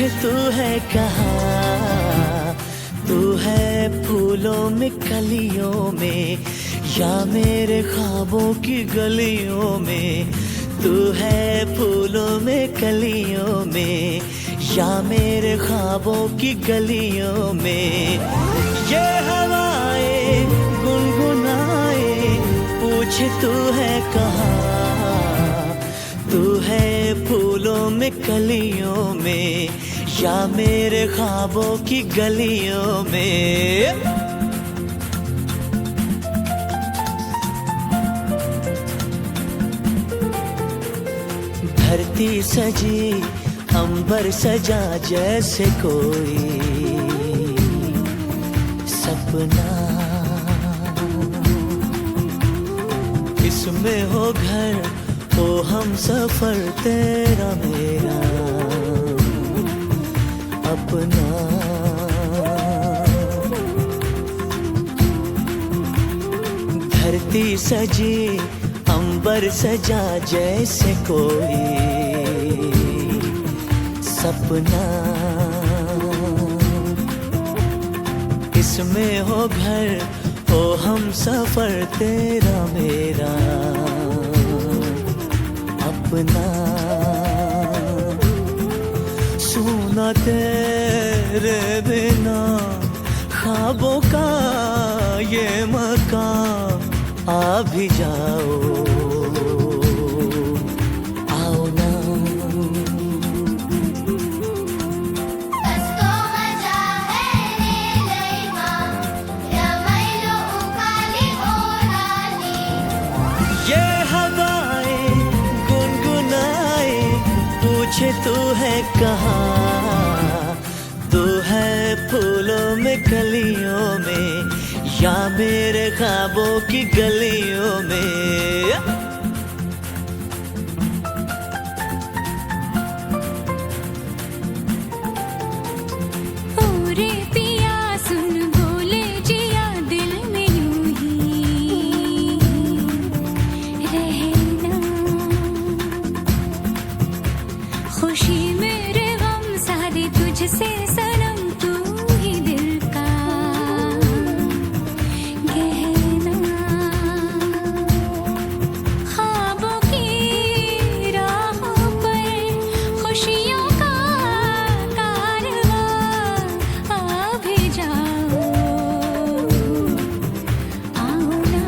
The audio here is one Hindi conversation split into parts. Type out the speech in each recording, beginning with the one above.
पूछे तू है कहाँ, तू है फूलों में कलियों में या मेरे ख्वाबों की गलियों में। तू है फूलों में कलियों में या मेरे ख्वाबों की गलियों में। ये हवाएं गुनगुनाए पूछे तू है कहाँ, तू है फूलों में कलियों में या मेरे ख्वाबों की गलियों में। धरती सजी अंबर सजा जैसे कोई सपना, इसमें हो घर हो हम सफर तेरा मेरा अपना। धरती सजी अंबर सजा जैसे कोई सपना, इसमें हो घर हो हम सफर तेरा मेरा अपना। सुना तेरे बिना ख्वाबों का ये मकान, आ भी जाओ आओ ना। ये हवाएं गुनगुनाए पूछे तू है कहाँ, तू है फूलों में कलियों में या मेरे ख्वाबों की गलियों में। खुशी मेरे गम सारे तुझसे सनम, तू ही दिल का गहना। ख्वाबों की राहों पर खुशियों का कारवां, आ भी जाओ आओ ना।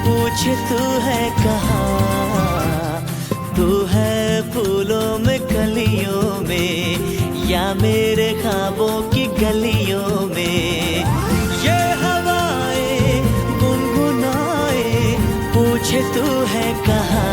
पूछे तू है कहाँ, तू है फूलों में कलियों में या मेरे ख्वाबों की गलियों में। ये हवाएं गुनगुनाए पूछे तू है कहाँ।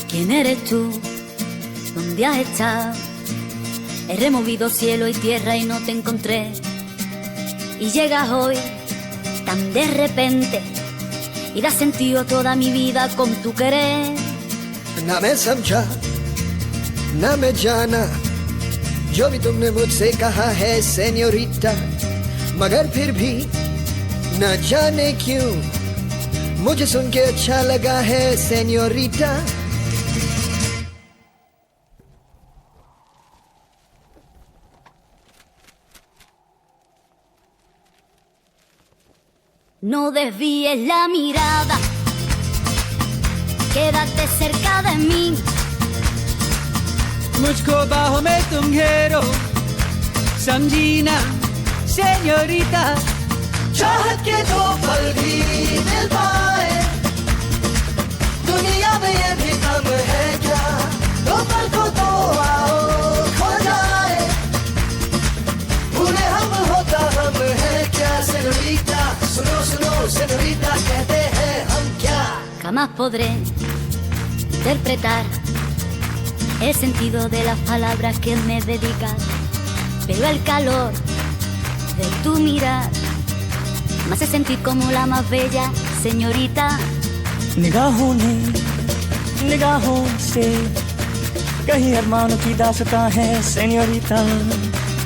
¿Quién eres tú? ¿Dónde has estado? He removido cielo y tierra y no te encontré. Y llegas hoy tan de repente y das sentido toda mi vida con tu querer. ना मैं समझा ना मैं जाना जो भी तुमने मुझसे कहा है सेन्योरिटा, मगर फिर भी न जाने क्यों मुझे सुन के अच्छा लगा है senorita. No desvíes la mirada, quédate cerca de mí. मुझको बाहों में तुम घेरो, समझी ना सेन्योरिटा। चाहत के दो पल भी मिल पाए, दुनिया में ये भी कम है क्या? दो पल को तो आओ खो जाए, भूले हम होता हम है क्या? सेन्योरिटा सुनो सुनो, सेन्योरिटा कहते हैं हम क्या? Jamás podré interpretar el sentido de las palabras que me dedicas, pero el calor de tu mirar me hace sentir como la más bella señorita. निगाहों ने निगाहों से कहीं अरमानों की दास्तां है सेन्योरिटा।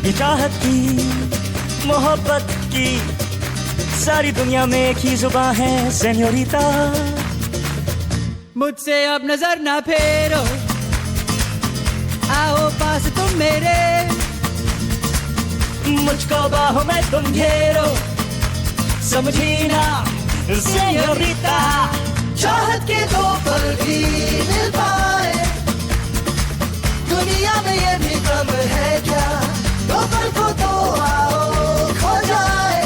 ये चाहत की मोहब्बत की सारी दुनिया में एक ही जुबां है सेन्योरिटा। मुझसे अब नजर ना फेरो, आओ पास तुम मेरे, मुझको बाहों में तुम घेरो, समझी ना सेन्योरिटा। चाहत के दो पल भी मिल पाए, दुनिया में ये भी कम है क्या? दो पल को तो आओ खो जाए,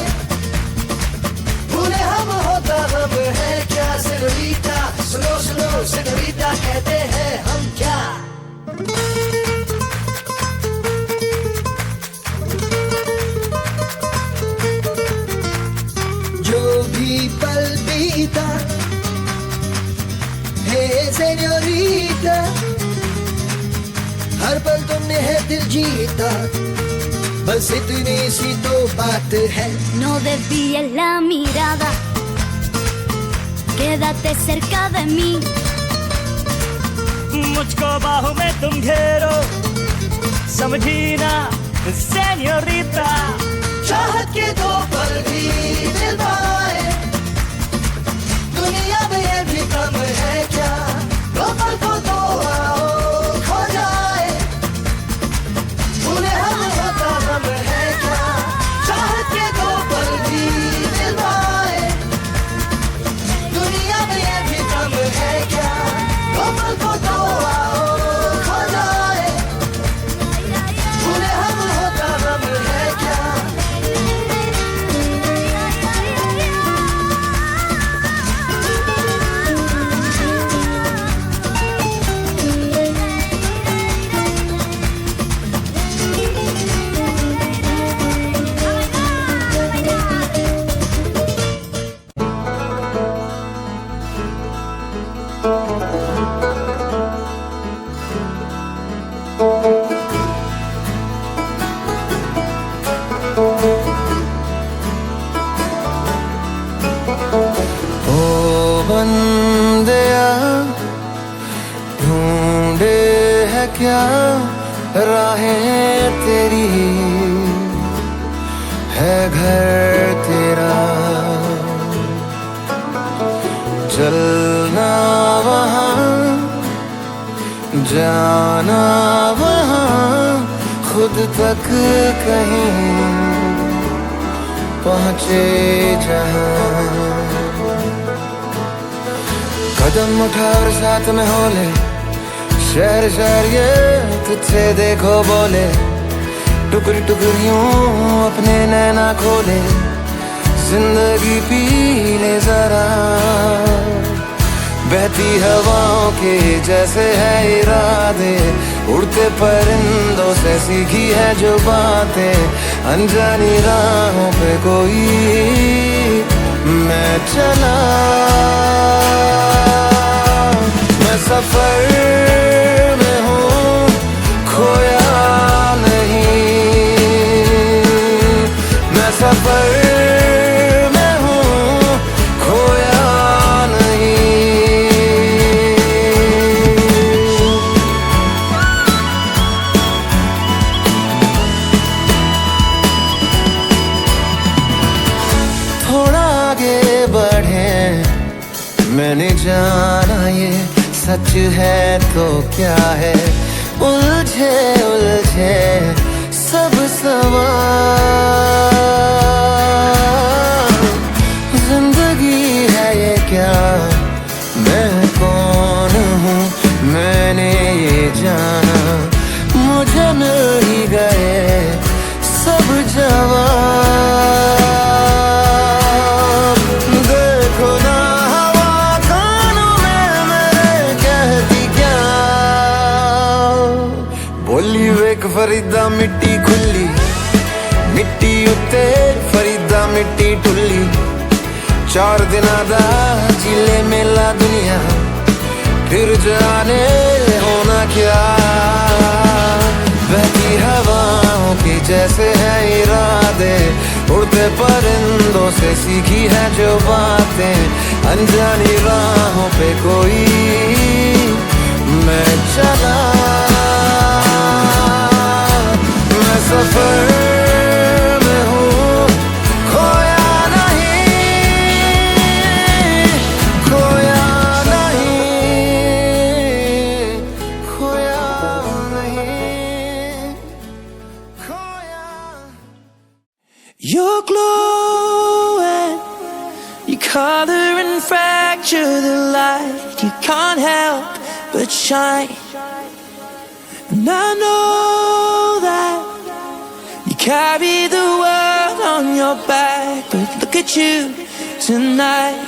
भूले हम होता हम है क्या? सेन्योरिटा सुनो सुनो, सेन्योरिटा कहते हैं हम क्या? जो भी पल बीता हे सेन्योरिटा, हर पल तुमने है दिल जीता, बस इतनी सी तो बात है। No desvíes la mirada, quédate cerca de mí. मुझको बाहों में तुम घेरो, समझी ना सेन्योरिटा। चाहत के दो पल भी मिल पाए, दुनिया में ये भी कम है क्या? दो पल को तो आओ खो जाए, भूले हम होता हम है क्या? चाहत के दो पल भी मिल पाए, दुनिया में ये भी कम है क्या? दो पल को तो आओ खो जाए, भूले हम होता हम है क्या? ओ बंदिया ढूंढे है क्या राहें तेरी, है घर तेरा, चलना वहाँ जाना वहाँ, खुद तक कहीं पहुँचे जहाँ। कदम उठा और साथ में हो ले, शहर शहर ये तुझसे देखो बोले, टुकड़ी टुकड़ियों अपने नैना खोले, जिंदगी पी ले जरा, बहती हवाओं के जैसे है इरादे, उड़ते परिंदों से सीखी है जो बातें, अनजानी राहों पे कोई मैं चला, मैं सफर में हूँ खोया नहीं, मैं सफर में हूँ खोया नहीं। थोड़ा आगे बढ़े, मैंने जाना ये सच है तो क्या है, उलझे उलझे सब सवाल, जिंदगी है ये क्या, मैं कौन हूँ मैंने ये जाना, मुझे मिल ही गए सब जवाब, फरीदा मिट्टी खुली, मिट्टी उत्ते फरीदा मिट्टी टुली। 4 दिना दा जिले मेला दुनिया, फिर जाने होना क्या। बहती हवाओं की जैसे है इरादे, उड़ते परिंदों से सीखी है जो बातें। अनजानी राहों पे कोई मैं चला, मैं सफर में हूँ, खोया नहीं, खोया नहीं, खोया नहीं, खोया। You're glowing, your color and fracture the light. You can't help but shine, and I know that you carry the world on your back. But look at you tonight.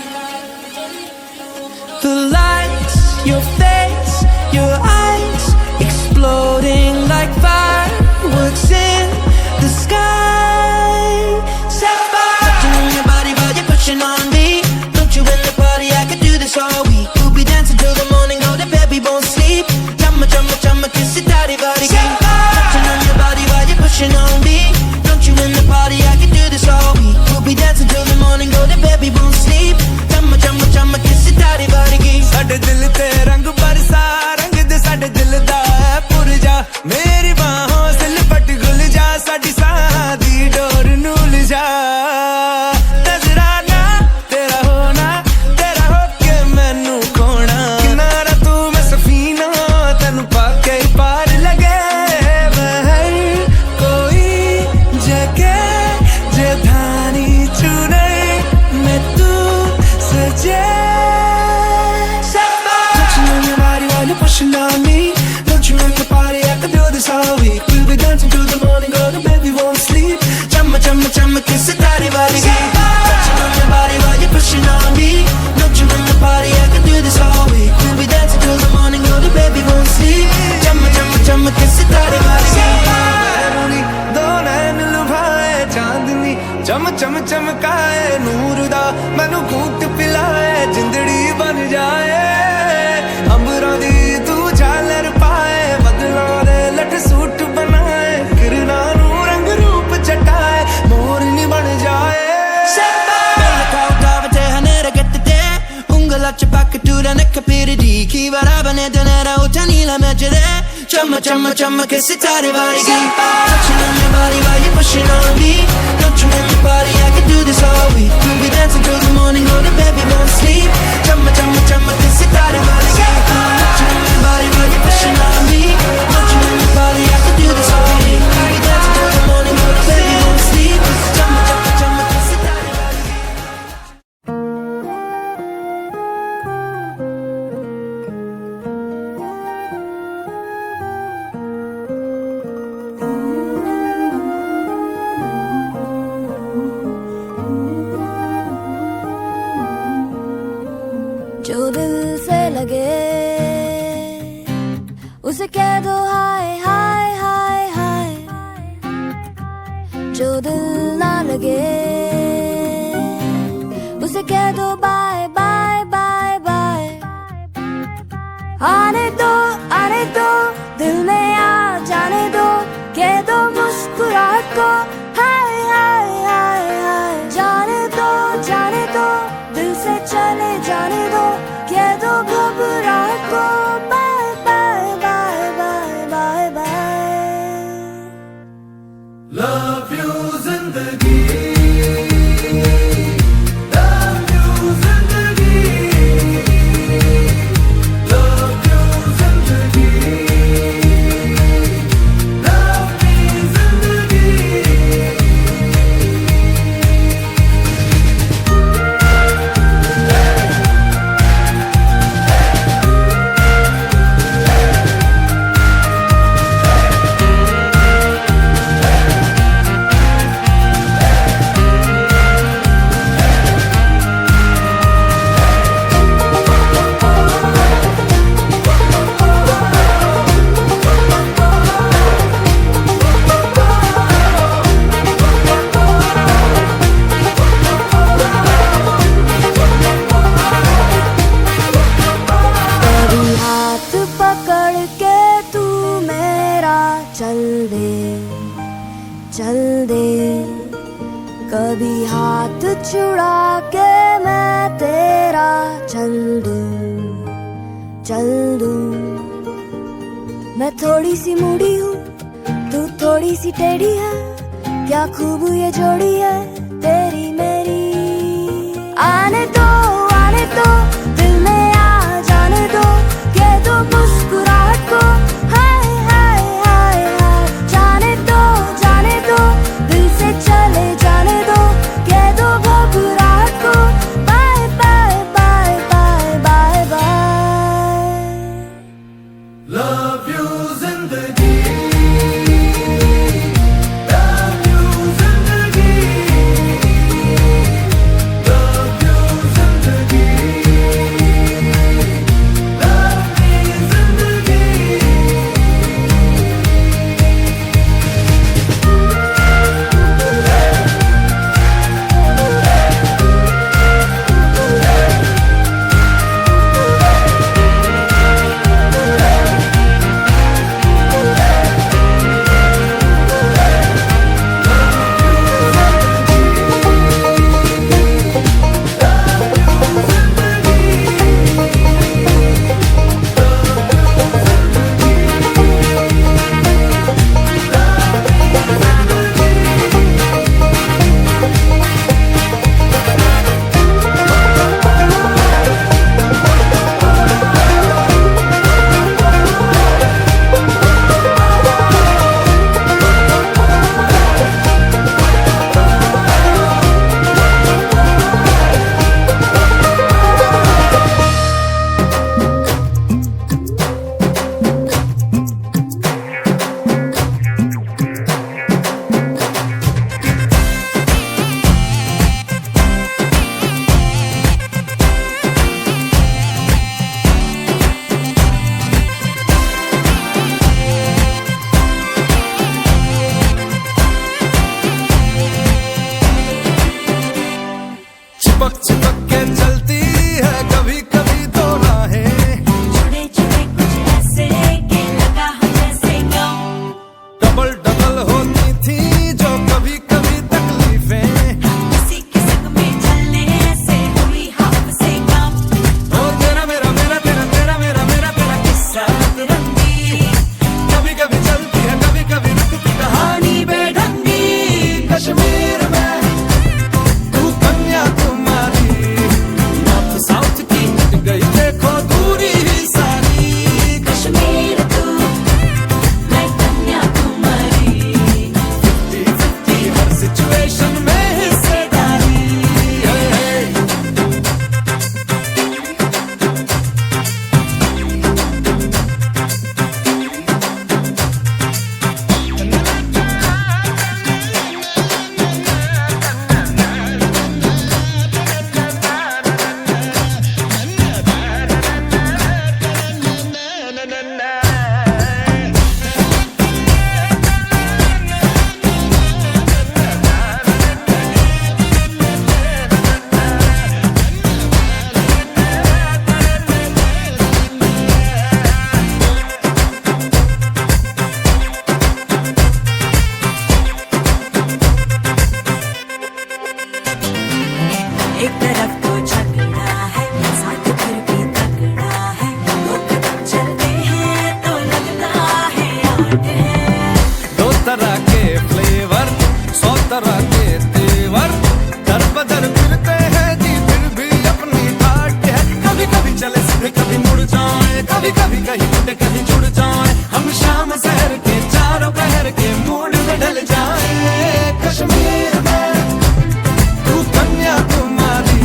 The lights, your face, your eyes, exploding like fireworks in the sky. Set fire. Touching on your body while you're pushing on me. Don't you in the party? I could do this all week. We'll be dancing till the morning, go to bed, we won't sleep. Chumma, chumma, chumma, kiss it, daddy, body. Touching on your body while you're pushing on me. Don't you in the party? I could do this all week. We'll be dancing till the morning, go to bed, we won't sleep. Chumma, chumma, chumma, kiss it, daddy, body. साडे दिल ते रंग बरसा, रंग दे साडे दिल दा है पुरजा। मेरी बाहों से लिपट गुल जा, साडी सांह दी डोर नूल जा। नजराना तेरा होना, तेरा होके मैनू खोना। किनारा तू मैं सफीना, तैनू पाके पार लगे। बहर कोई जगह जे धानी चुने, मैं तू सजे। Pushing on me, don't you in the party? I could do this all week. We'll be dancing till the morning, go to bed, we won't sleep. Chumma, chumma, chumma, kiss it, daddy, body. Touching on your body while you're pushing on me. Don't you in the party? I could do this all week. We'll be dancing till the morning, go to bed, we won't sleep. Chumma, chumma, chumma, kiss it, daddy, body. दो नैन लुभाए चांदनी, चम चम चमकाए नूर दा। मैनू घूट पिलाए, जिंदड़ी बन जाए। अंबरां दी तू झालर पाए, बदलां दे लट सूट बनाए। किरणां नू रंग रूप चटाए, मोरनी बन जाए। Ungala c'appaccatura ne capire di chi varava ne tenera utani la megere. Chumma chumma chumma che si tare vari gi. Touching on your body while you're pushing on me. Don't you in the party? I could do this all week. We'll be dancing till the morning, go to bed, we won't sleep. Chumma chumma chumma che si tare vari gi. Touching on your body while you're pushing on me. Don't you in the party? I could do this all week. We'll be dancing till the morning, go to bed, we won't sleep. Chumma chumma chumma che si tare vari gi. जो दिल से लगे उसे कह दो हाय हाय हाय हाय। जो दिल ना लगे उसे कह दो बाय बाय बाय बाय। आने दो दिल में आ जाने दो, कह दो मुस्कुराहट को हाय हाय हाय हाय। जाने दो दिल से चले जाने दो, कह दो घबराहट को bye bye bye bye bye bye. Love you जिंदगी, love you जिंदगी, love you जिंदगी। कभी हाथ छुड़ा के मैं तेरा चल दूं। मैं थोड़ी सी मूडी हूँ, तू थोड़ी सी टेढ़ी है, क्या खूब ये जोड़ी है तेरी मेरी। आने दो दिल में आ जाने दो, कह दो मुस्कुराहट को हाय हाय हाय हाय। जाने दो दिल से चले जाने दो, कह दो घबराहट को bye bye bye bye bye bye. Love you जिंदगी, चिपक के चलती है कभी कभी तो राहें, जुड़े कुछ ऐसे के लगा हो जैसे गाँव। डबल होती थी जो कभी कभी तकलीफें, किसी के संग में चलने से हुई आपसे काम। ओ तेरा मेरा किस्सा रंगी, कभी कभी चलती है कभी कभी रुकती कहानी बेढंगी। कश्मीर में तू कन्याकुमारी, नॉर्थ साउथ की गई देखो दूरी ही सारी। कश्मीर तू मैं कन्याकुमारी, 50-50 हर सिचुएशन में हिस्सेदारी। एक तरफ तो झगड़ा है, साथ फिर भी तगड़ा है। दो कदम चलते हैं तो लगता है आठ है। दो तरह के फ्लेवर, 100 तरह के तेवर, दर बदर फिरते हैं जी फिर भी अपनी ठाट है। कभी कभी चले सीधे कभी मुड़ जाए, कभी कभी कहीं टूटे कहीं जुड़ जाए। हम शाम शहर के चारों पहर के मूड में ढल जाए। कश्मीर में तू कन्याकुमारी,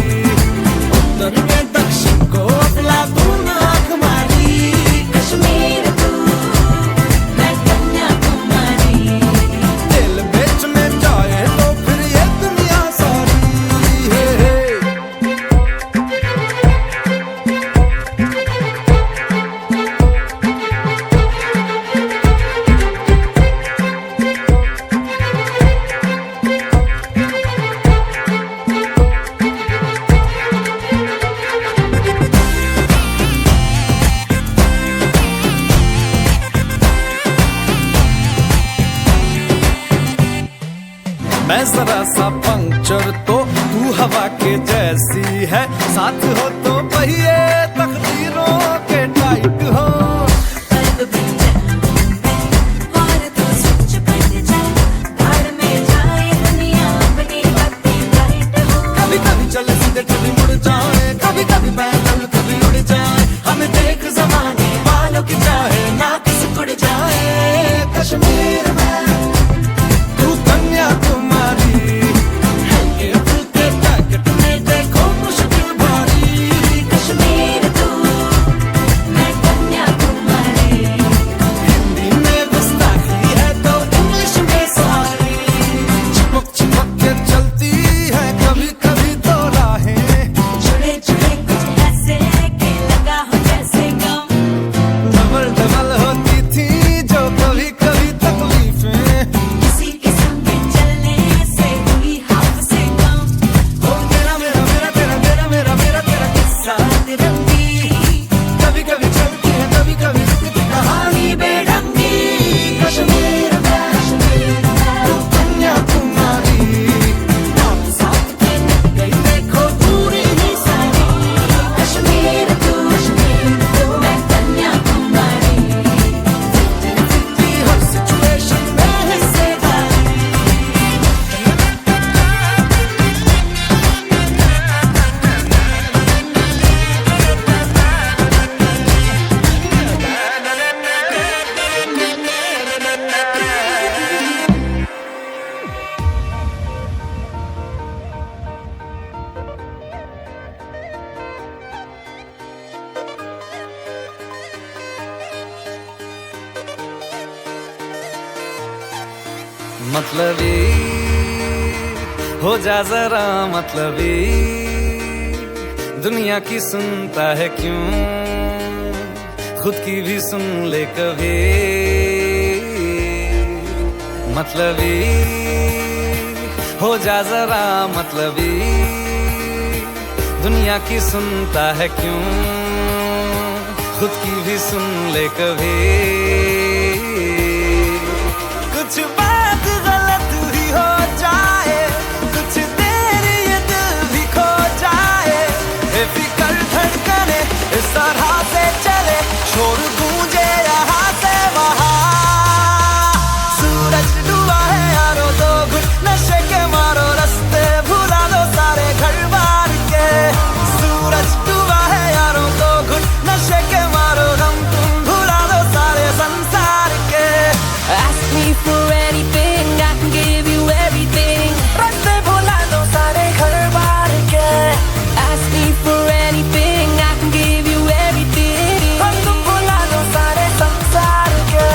उत्तर में दक्षिण को अफलातून आंख मारी। कश्मीर तू मैं कन्याकुमारी, दिल बेच में जाए तो फिर ये दुनिया सारी। मैं जरा सा पंक्चर तो तू हवा के जैसी है, साथ हो तो पहिए तकदीरों के टाइट हो। बल्ब बन जा और तू स्विच बन जा, भाड़ में जाए दुनिया अपनी बत्ती लाइट हो। कभी कभी चले सीधे कभी मुड़ जाए, कभी कभी पैदल कभी उड़ जाए, हमें देख जमाने वालों की चाहे ना किसी उड़ जाए। कश्मीर में तू कन्याकुमारी, हल्के फुल्के पैकेट में देखो मुश्किल भारी। कश्मीर तू, मैं कन्याकुमारी, हिंदी में गुस्ताखी है तो इंग्लिश में सॉरी। चिपक चिपक के चलती है कभी कभी तो राहें, जुड़े जुड़े कुछ ऐसे कि लगा हो जैसे गम। डबल डबल होती थी जो कभी कभी तकलीफें, किसी के संग चलने से हुई हाफ से कम। ओ मेरा मेरा मेरा तेरा मेरा मेरा मेरा तेरा किस्सा। साथ रंगी कभी कभी चलती है कभी कभी रुकती कहानी बेढंगी। कश्मीर में तू कन्याकुमारी, साथ में लग गई देखो दूरी ही सारी। कश्मीर तू, मैं कन्याकुमारी, हर सिचुएशन में हिस्सेदारी। मतलबी हो जा जरा मतलबी, दुनिया की सुनता है क्यों, खुद की भी सुन ले कभी। मतलबी हो जा जरा मतलबी, दुनिया की सुनता है क्यों, खुद की भी सुन ले कभी। कुछ बात गलत भी हो जाए, कुछ देर ये दिल भी खो जाए, बेफिक्र धड़कने इस तरह से चले, शोर गूंजे यहाँ से वहाँ। सूरज डूबा है यारो तो घुट नशे के मारो, रास्ते भुला दो सारे घर बार के। सूरज डूबा है यारो तो घुट नशे के मारो, गम तुम भुला दो सारे संसार के। Ask me for anything, I can give you everything. रास्ते भुला दो सारे घर बार के। Ask me for anything, I can give you everything. हम तुम भुला दो सारे संसार के।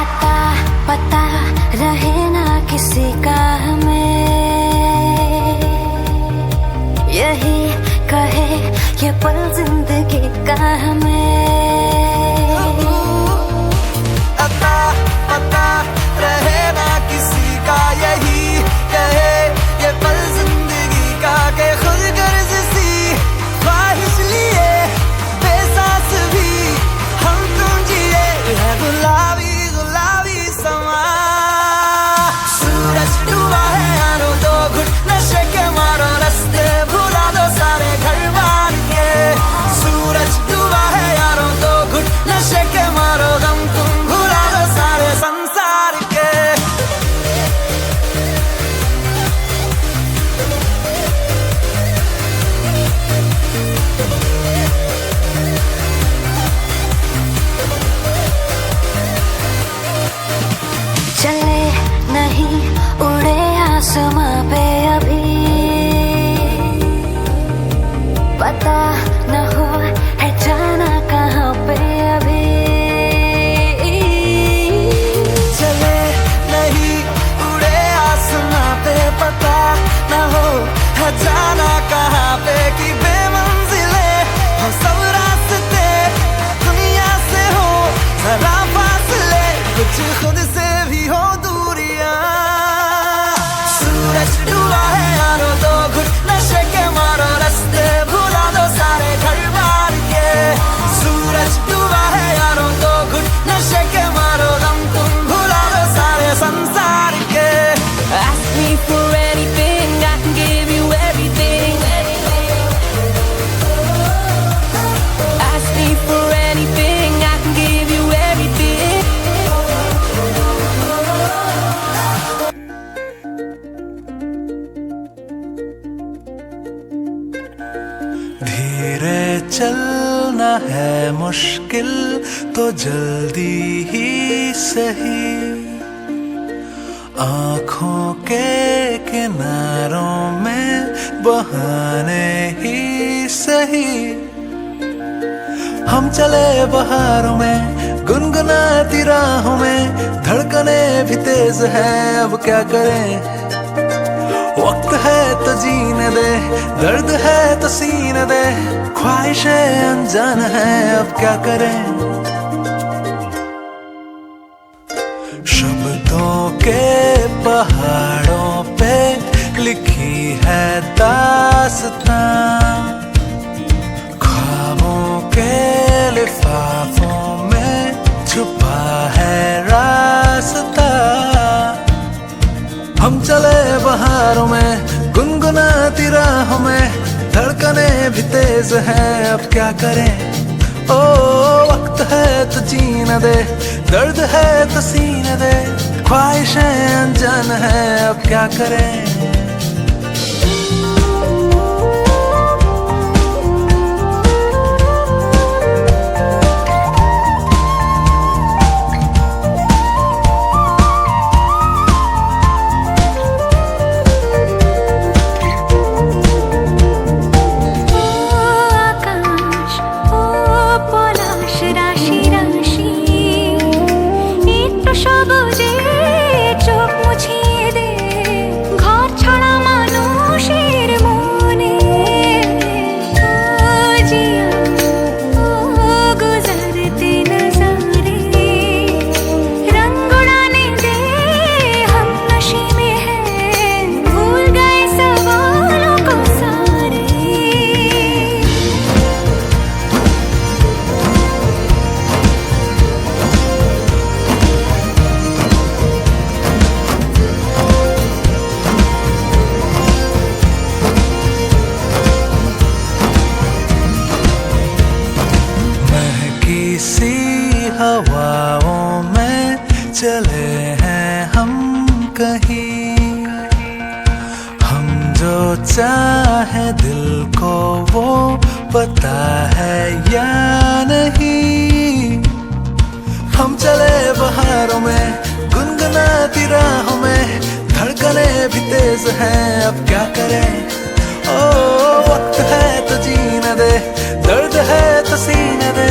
अता पता रहे ना किसी का हमें, यही कहे ये पल जिंदगी का हमें। अता पता रहे ना किसी का, यही कहे ये पल जिंदगी का, के खुद गर्ज सी ख्वाहिश लिए बेसास भी हम तुम जिए है गुलाबी गुलाबी समा। सूरज डूबा है यारो तो घुट नशे के मारो, रास्ते भुला दो सारे घर बार के। चलना है मुश्किल तो जल्दी ही सही, आँखों के किनारों में बहाने ही सही। हम चले बहारों में गुनगुनाती राहों में, धड़कने भी तेज है अब क्या करें, वक्त है तो जीने दे, दर्द है तो सीने दे, ख्वाहिशें अनजान है अब क्या करें। शब्दों के पहाड़ों पे लिखी है दास्तां, ख्वाबों के लिफाफों में छुपा है रास्ता। हम चले बहारों में गुनगुनाती राहों में, धड़कने भी तेज है अब क्या करें, ओ वक्त है तो जीने दे, दर्द है तो सीने दे, ख्वाहिशें अनजान है अब क्या करें। सी हवाओं में चले हैं हम कहीं, हम जो चाहे दिल को वो पता है या नहीं। हम चले बहारों में गुनगुनाती राहों में, धड़कने भी तेज हैं अब क्या करें, ओ वक्त है तो जीने दे, दर्द है तो सीने दे,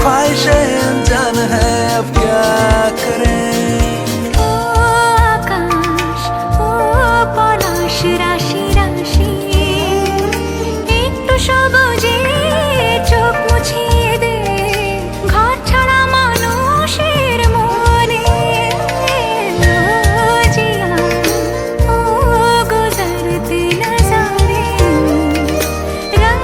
ख्वाहिशें अनजान है अब क्या करें। ओ आकाश ओ পলাশ রাশি রাশি, একটু সবুজে চোখ মুছিয়ে দে, ঘর ছাড়া মানুষের মনে, লো জিয়া ও গুজরতে নজারে, রঙ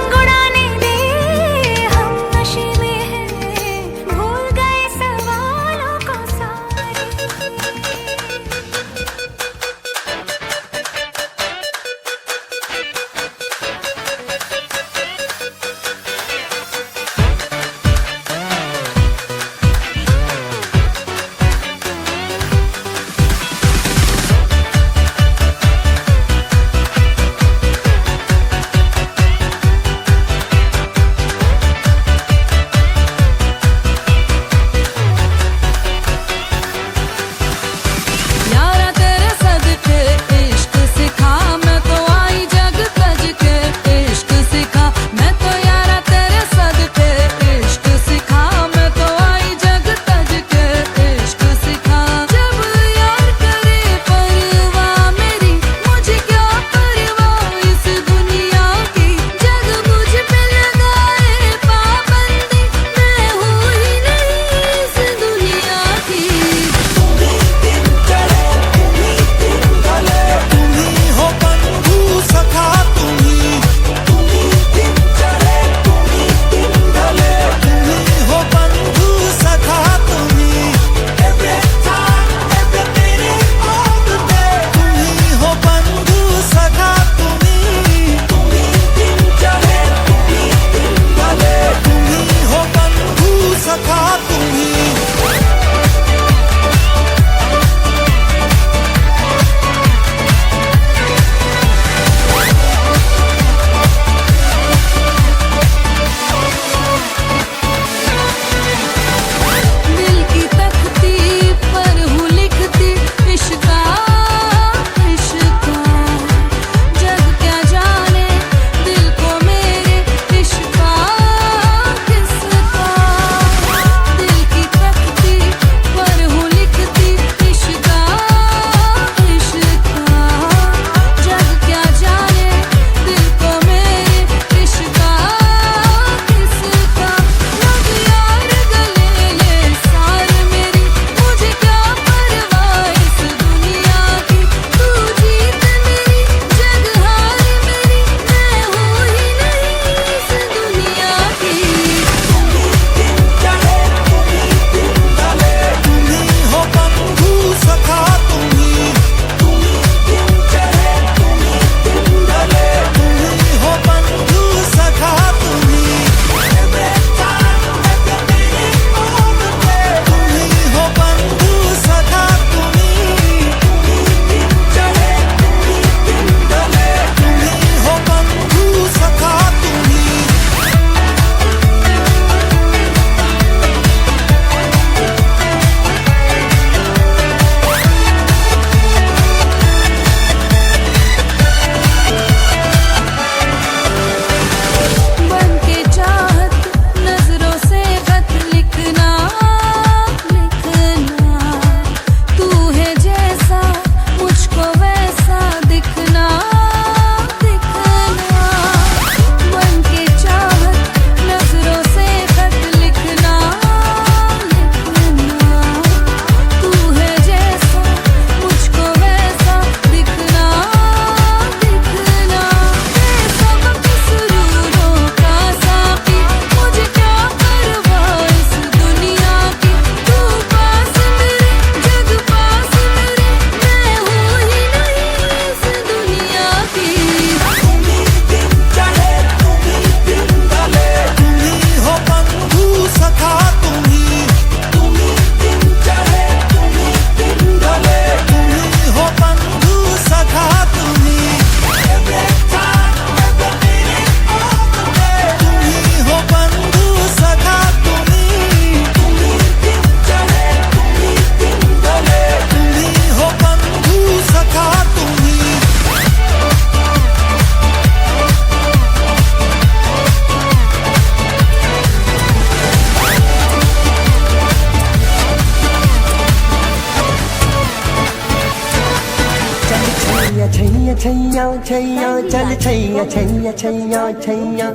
छैया छैया चल छैया छैया छैया छैया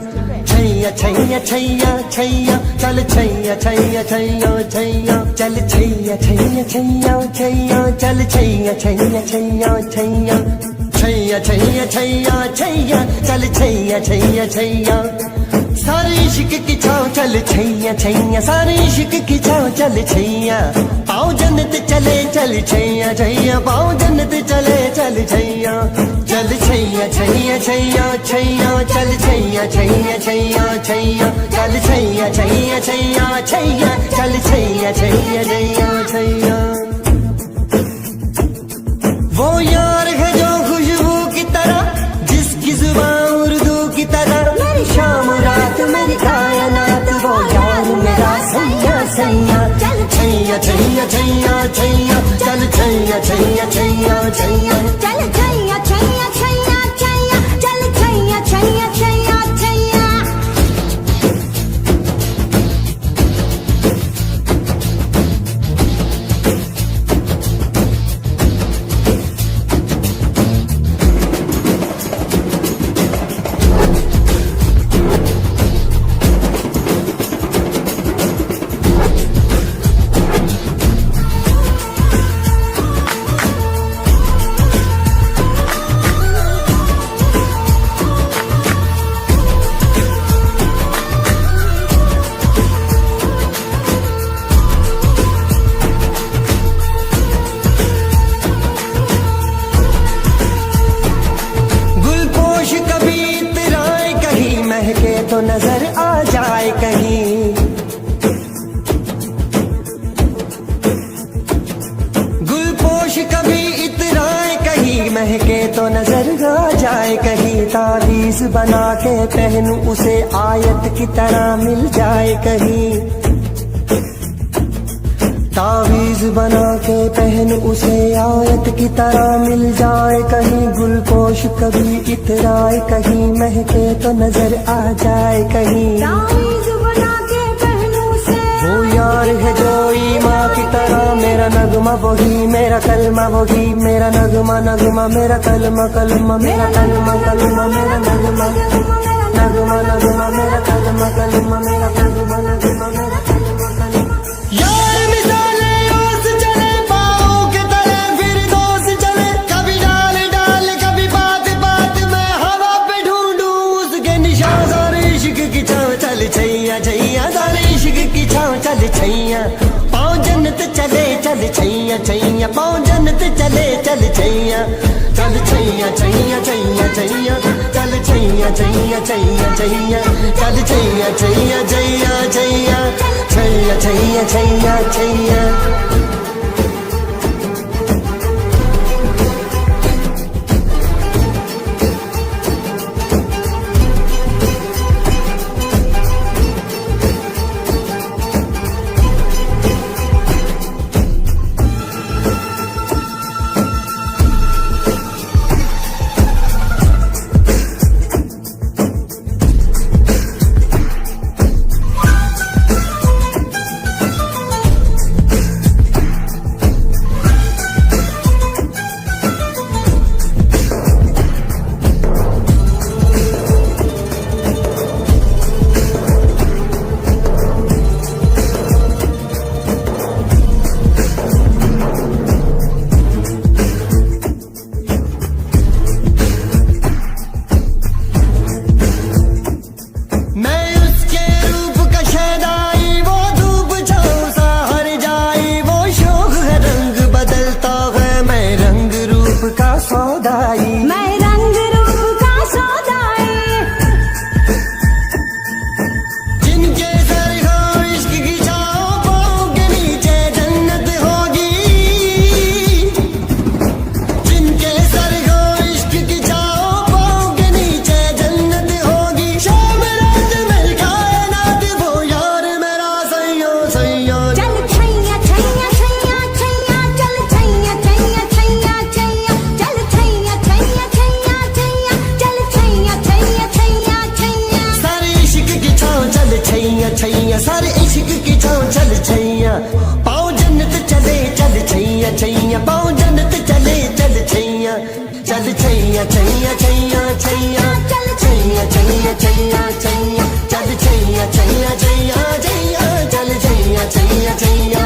छैया छैया छैया छैया चल छैया छैया छैया छैया चल छैया छैया छैया छैया चल छैया छैया छैया छैया छैया छैया छैया छैया चल छैया छैया छैया सारे इश्क की छाँव चल छैया छैया सारे इश्क की छाँव चल छैया पाँव जन्नत चले चल छैया छैया पाँव जन्नत चले चल छैया चल छैया छैया छैया छैया चल छैया छैया छैया छैया चल छैया छैया छैया छैया चल छैया छैया छैया छैया वो यार है जो खुशबू की तरह जिसकी जुबान उर्दू की तरह मेरी शाम रात मेरी कायनात वो यार मेरा सैया सैया चल छैया छैया छैया छैया चल छैया छैया छैया छैया चल छैया छैया छैया छैया चल छैया छैया छैया छैया गुलपोश कभी इतराए कहीं महके तो नजर आ जाए कहीं गुलपोश कभी इतराए कहीं महके तो नजर आ जाए कहीं ताबीज बना के पहनूं उसे आयत की तरह मिल जाए कहीं तावीज बना के पहन उसे आयत की तरह मिल जाए कहीं गुलपोश कभी इतराए कहीं महके तो नजर आ जाए कहीं तावीज़ बना के पहनूं से वो यार है जो ईमां की तरह मेरा नगमा वही मेरा कलमा वही मेरा नगमा नगमा मेरा कलमा कलमा मेरा कलमा कलमा मेरा नगमा नगमा नगमा मेरा कलमा कलमा मेरा नगमा नगमा मेरा कलमा कलमा यार मिसाले ओस चले पाँव के तले फिर दोस्त चले कभी डाल डाल कभी बात बात में हवा पे ढूंढूं उसके निशान सारे इश्क की छाँव चल छैया छैया सारे इश्क की छाँव चल छैया पाँव जन्नत चले चल छैया छैया पाँव जन्नत चले चल छैया चल छैया छैया छैया छैया चल छैया छैया छैया छैया चल छैया छैया छैया छैया छैया छैया छैया छैया छैया सारे इश्क की छाँव चल छैया पाँव जन्नत चले चल छैया छैया पाँव जन्नत चले चल छैया चल छैया छैया छैया छैया चल छैया छैया छैया छैया चल छैया छैया छैया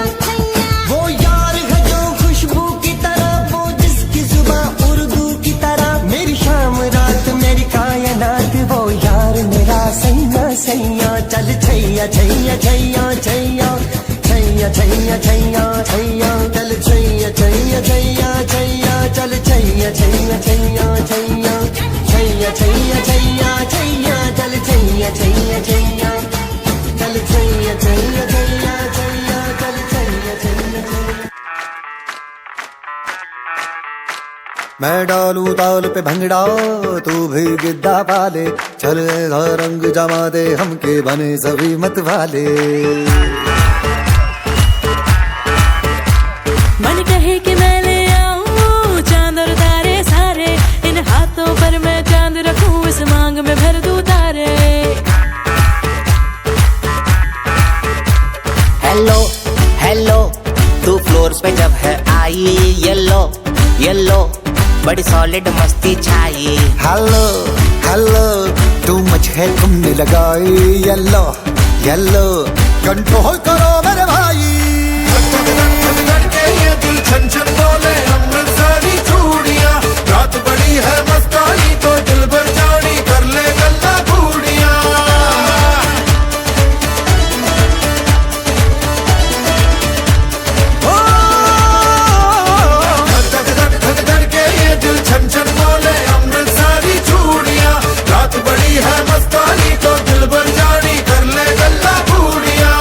वो यार है जो खुशबू की तरह वो जिसकी जुबान उर्दू की तरह मेरी शाम रात मेरी कायनात वो यार मेरा सैया सैया चल छैया छैया छैया छैया छैया छैया छैया छैया चल छैया छैया छैया छैया चल छैया छैया छैया छैया छैया छैया छैया छैया चल छैया छैया छैया चल छैया छैया छैया छैया चल छैया छैया छैया मैं डालू ताल पे भंगड़ा तू भी गिद्दा पाले चल ऐसा रंग जमा दे हमके बने सभी मत वाले मन कहे कि मैं ले आऊं चांद और तारे सारे इन हाथों पर मैं चांद रखूं इस मांग में भर दूं तारे हेलो हेलो तू फ्लोर पे जब है आई येलो येलो बड़ी सॉलिड मस्ती छाई हेलो हेलो तू मच है तुमने लगाई येलो येलो कंट्रोल करो मेरे भाई ये दिल छन छन बोले अमृतसरी चूड़ियां रात बड़ी है मस्तानी तो दिल भर जानी कर ले गल्ला बूढ़ियां धक धक के ये दिल छन छन बोले अमृतसरी चूड़ियां रात बड़ी है मस्तानी तो दिल भर जानी कर ले गल्ला बूढ़ियां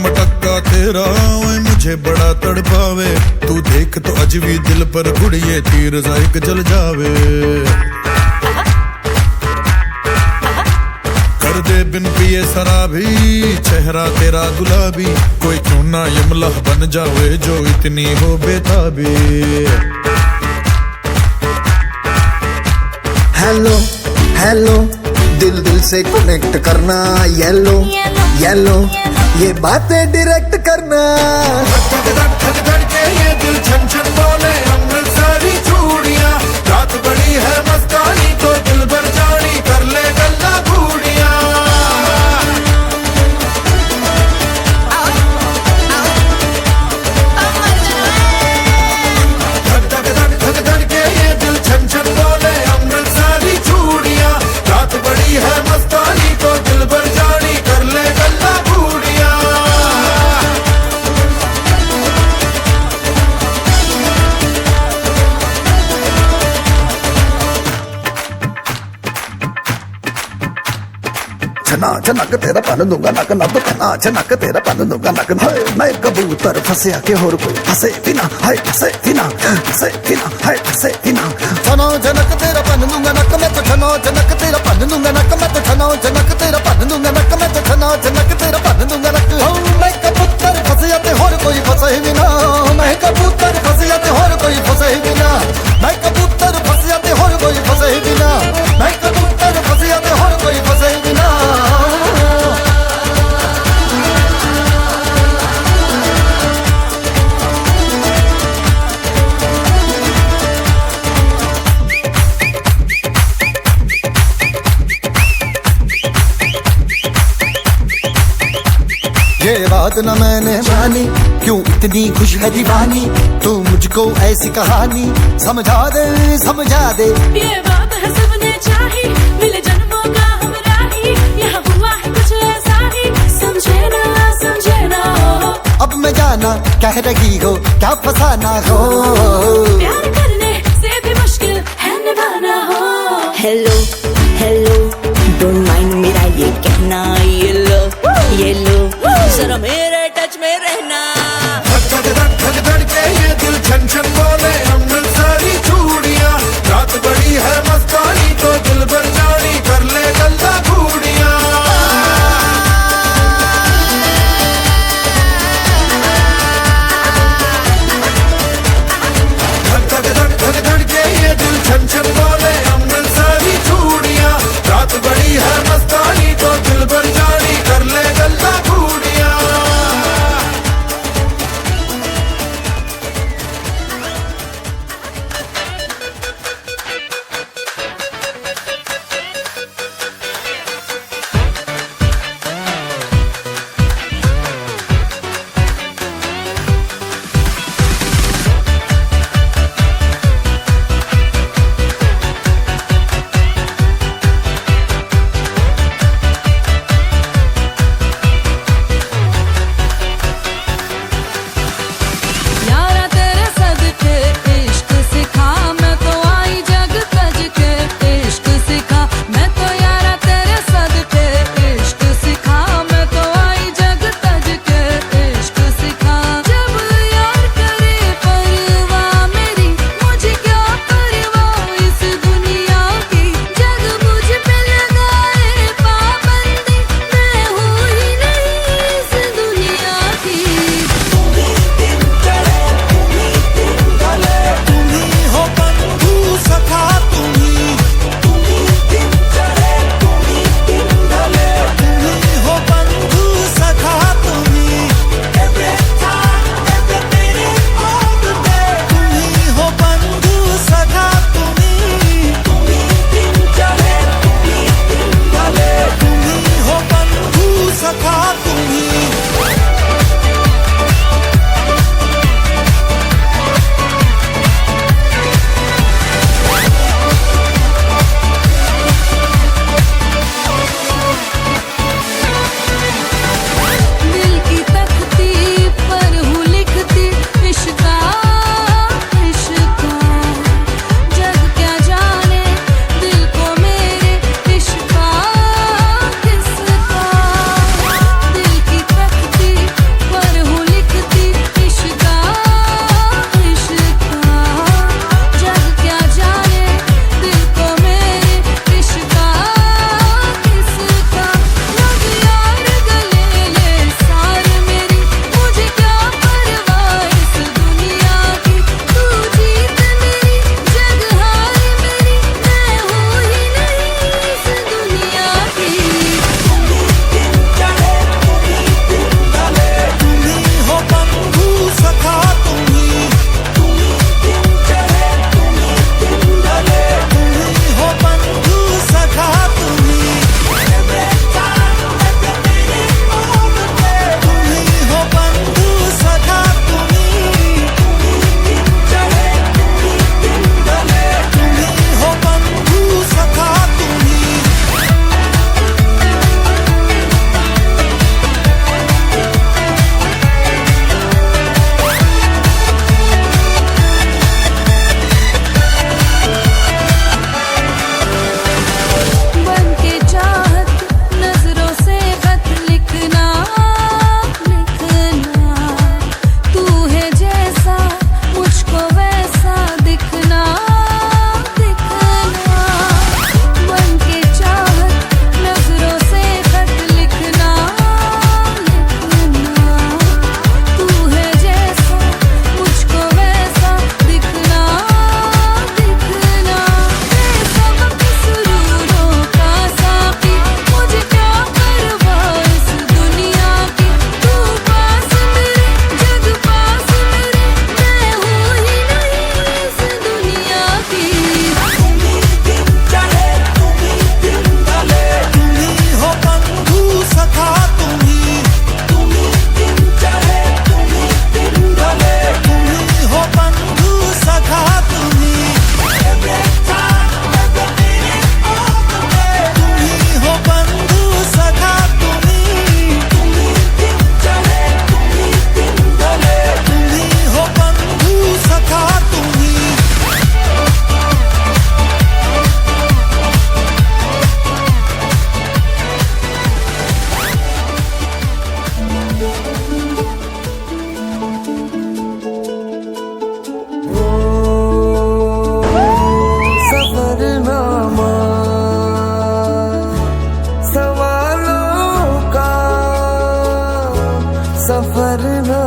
मटक्का तेरा ओए मुझे बड़ा तड़पावे तू देख तो अज भी दिल पर गुड़िए तीर जायक जल जावे कर दे बिन पिए शराबी चेहरा तेरा गुलाबी कोई क्यों ना यमला बन जावे जो इतनी हो बेताबी हेलो हेलो दिल दिल से कनेक्ट करना येलो येलो ये बातें डायरेक्ट करना धक धक के ये दिल छन छन बोले अमृतसरी चूड़ियां रात बड़ी है मस्तानी तो दिल भर जानी कर ले गल्ला बूढ़ियां धक धक के ये दिल छन छन बोले अमृतसरी चूड़ियां रात बड़ी है मस्तानी तो दिल भर जानी कर ले गल्ला बूढ़ियां छना छनक तेरा पन दूंगा नक नब छना छनक तेरा पन दूंगा नक मैं कबूतर फंसे आके और कोई फंसे बिना हाय फंसे बिना हाय फंसे बिना छनो छनक तेरा पन दूंगा नक मैं तो छनो छनक तेरा पन दूंगा नक मैं तो छनो छनक तेरा पन दूंगा नक मैं तो छनो छनक तेरा पन दूंगा नक मैं कबूतर फंसे आते और कोई फंसे बिना मैं कबूतर फंसे आते और कोई फंसे बिना मैं कबूतर फंसे आते और कोई फंसे बिना मैं कबूतर फंसे आते और कोई फंसे बिना ये बात न मैंने मानी क्यों इतनी खुश है दीवानी तू मुझको ऐसी कहानी समझा दे ये बात है सबने चाही मिले जन्मों का हमरा ही यहाँ हुआ है कुछ ऐसा ही समझे ना अब मैं जाना कह रही हो क्या फसाना हो प्यार करने से भी मुश्किल है निभाना हो हेलो हेलो डोंट माइंड मेरा ये कहना ये लो जरा मेरे टच में रहना धक धक के ये दिल छन छन बोले अमृतसरी चूड़ियां रात बड़ी है मस्तानी तो दिल भर जानी कर ले गल्ला बूढ़ियां धक धक सफर ना